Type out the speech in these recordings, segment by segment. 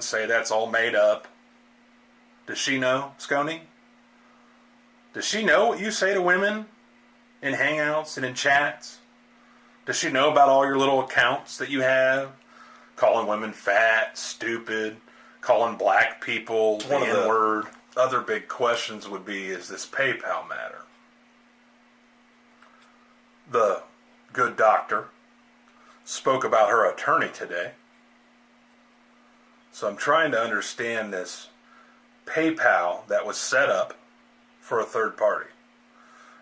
say that's all made up. Does she know, Sconie? Does she know what you say to women in hangouts and in chats? Does she know about all your little accounts that you have? Calling women fat, stupid, calling black people the N-word. Other big questions would be, is this PayPal matter? The good doctor spoke about her attorney today. So I'm trying to understand this PayPal that was set up for a third party.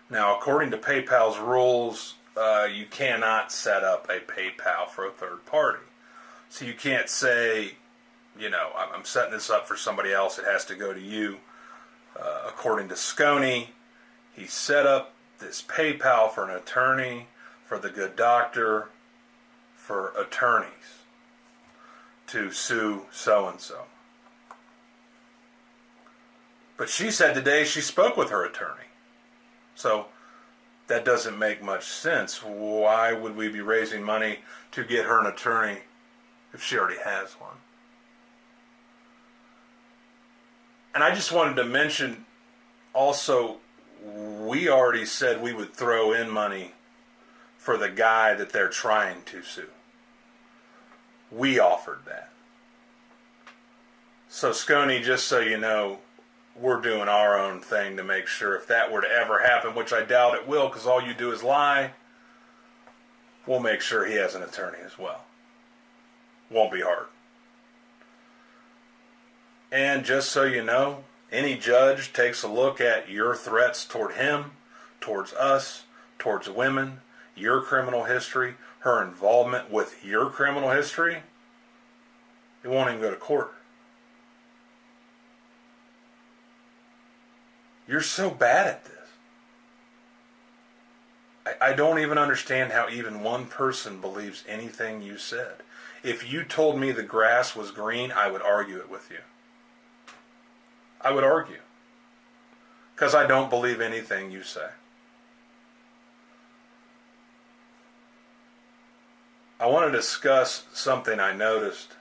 Now, according to PayPal's rules, you cannot set up a PayPal for a third party. So you can't say, I'm setting this up for somebody else. It has to go to you. According to Sconie, he set up this PayPal for an attorney, for the good doctor, for attorneys to sue so-and-so. But she said today she spoke with her attorney. So that doesn't make much sense. Why would we be raising money to get her an attorney if she already has one? And I just wanted to mention also, we already said we would throw in money for the guy that they're trying to sue. We offered that. So Sconie, just so you know, we're doing our own thing to make sure if that were to ever happen, which I doubt it will because all you do is lie, we'll make sure he has an attorney as well. Won't be hard. And just so you know, any judge takes a look at your threats toward him, towards us, towards women, your criminal history, her involvement with your criminal history, it won't even go to court. You're so bad at this. I don't even understand how even one person believes anything you said. If you told me the grass was green, I would argue it with you. I would argue. Because I don't believe anything you say. I want to discuss something I noticed.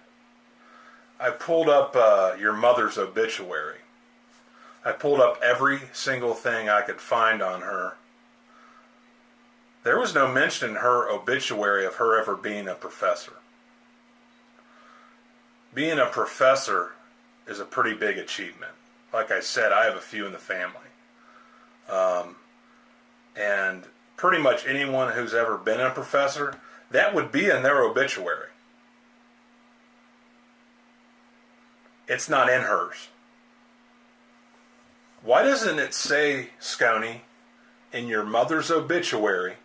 I pulled up your mother's obituary. I pulled up every single thing I could find on her. There was no mention in her obituary of her ever being a professor. Being a professor is a pretty big achievement. Like I said, I have a few in the family. And pretty much anyone who's ever been a professor, that would be in their obituary. It's not in hers. Why doesn't it say, Sconie, in your mother's obituary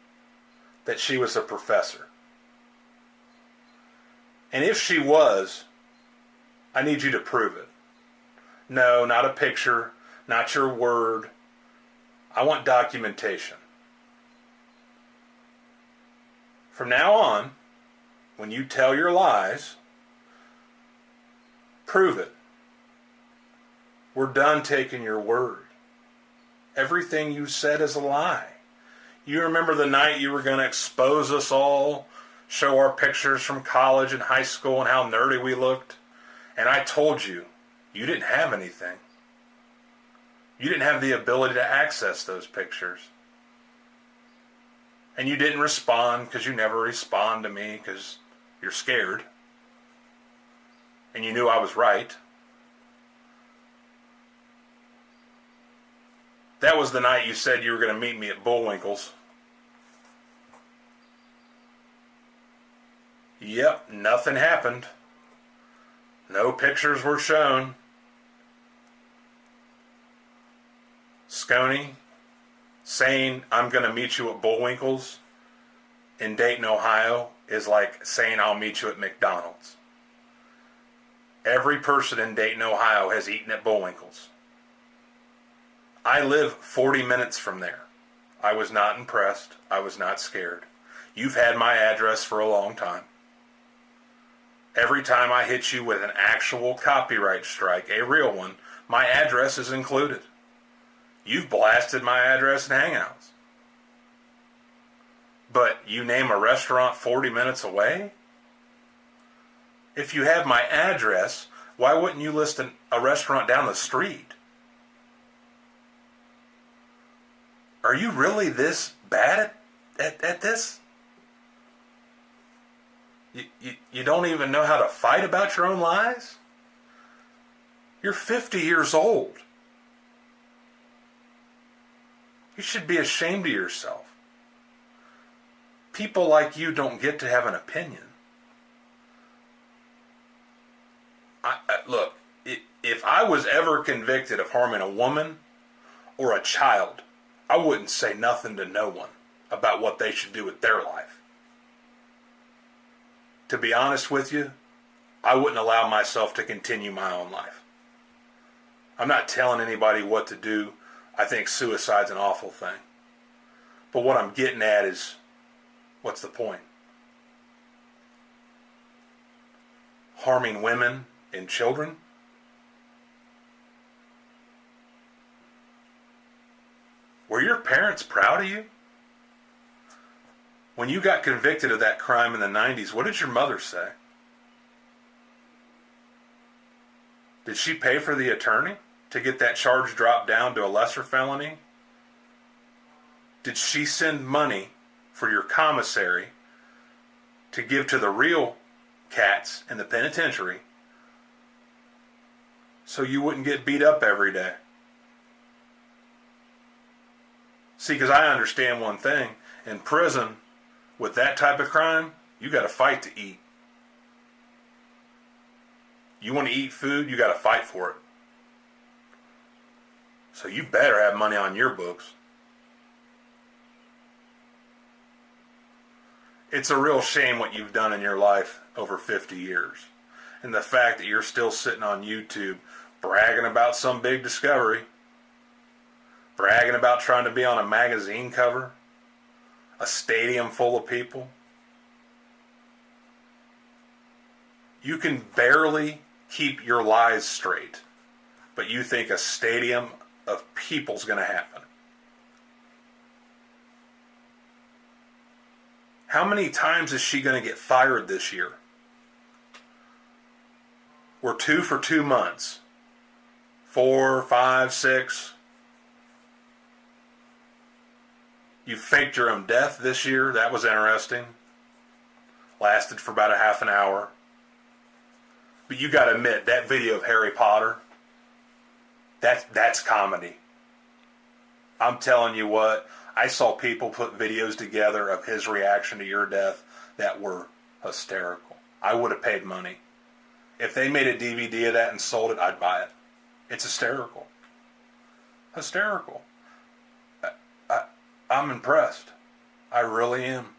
that she was a professor? And if she was, I need you to prove it. No, not a picture, not your word. I want documentation. From now on, when you tell your lies, prove it. We're done taking your word. Everything you said is a lie. You remember the night you were going to expose us all, show our pictures from college and high school and how nerdy we looked? And I told you, you didn't have anything. You didn't have the ability to access those pictures. And you didn't respond because you never respond to me because you're scared. And you knew I was right. That was the night you said you were going to meet me at Bullwinkle's. Yep, nothing happened. No pictures were shown. Sconie, saying I'm going to meet you at Bullwinkle's in Dayton, Ohio is like saying I'll meet you at McDonald's. Every person in Dayton, Ohio has eaten at Bullwinkle's. I live 40 minutes from there. I was not impressed. I was not scared. You've had my address for a long time. Every time I hit you with an actual copyright strike, a real one, my address is included. You've blasted my address in Hangouts. But you name a restaurant 40 minutes away? If you have my address, Why wouldn't you list a restaurant down the street? Are you really this bad at this? You don't even know how to fight about your own lies? You're 50 years old. You should be ashamed of yourself. People like you don't get to have an opinion. Look, if I was ever convicted of harming a woman or a child, I wouldn't say nothing to no one about what they should do with their life. To be honest with you, I wouldn't allow myself to continue my own life. I'm not telling anybody what to do. I think suicide's an awful thing. But what I'm getting at is, what's the point? Harming women and children? Were your parents proud of you? When you got convicted of that crime in the 90s, what did your mother say? Did she pay for the attorney to get that charge dropped down to a lesser felony? Did she send money for your commissary to give to the real cats in the penitentiary so you wouldn't get beat up every day? See, because I understand one thing. In prison, with that type of crime, you got to fight to eat. You want to eat food, you got to fight for it. So you better have money on your books. It's a real shame what you've done in your life over 50 years. And the fact that you're still sitting on YouTube bragging about some big discovery, bragging about trying to be on a magazine cover, a stadium full of people. You can barely keep your lies straight, but you think a stadium of people's going to happen. How many times is she going to get fired this year? We're 2 for 2 months. 4, 5, 6. You faked your own death this year. That was interesting. Lasted for about a half an hour. But you got to admit, that video of Harry Potter, that's comedy. I'm telling you what, I saw people put videos together of his reaction to your death that were hysterical. I would have paid money. If they made a DVD of that and sold it, I'd buy it. It's hysterical. Hysterical. I'm impressed. I really am.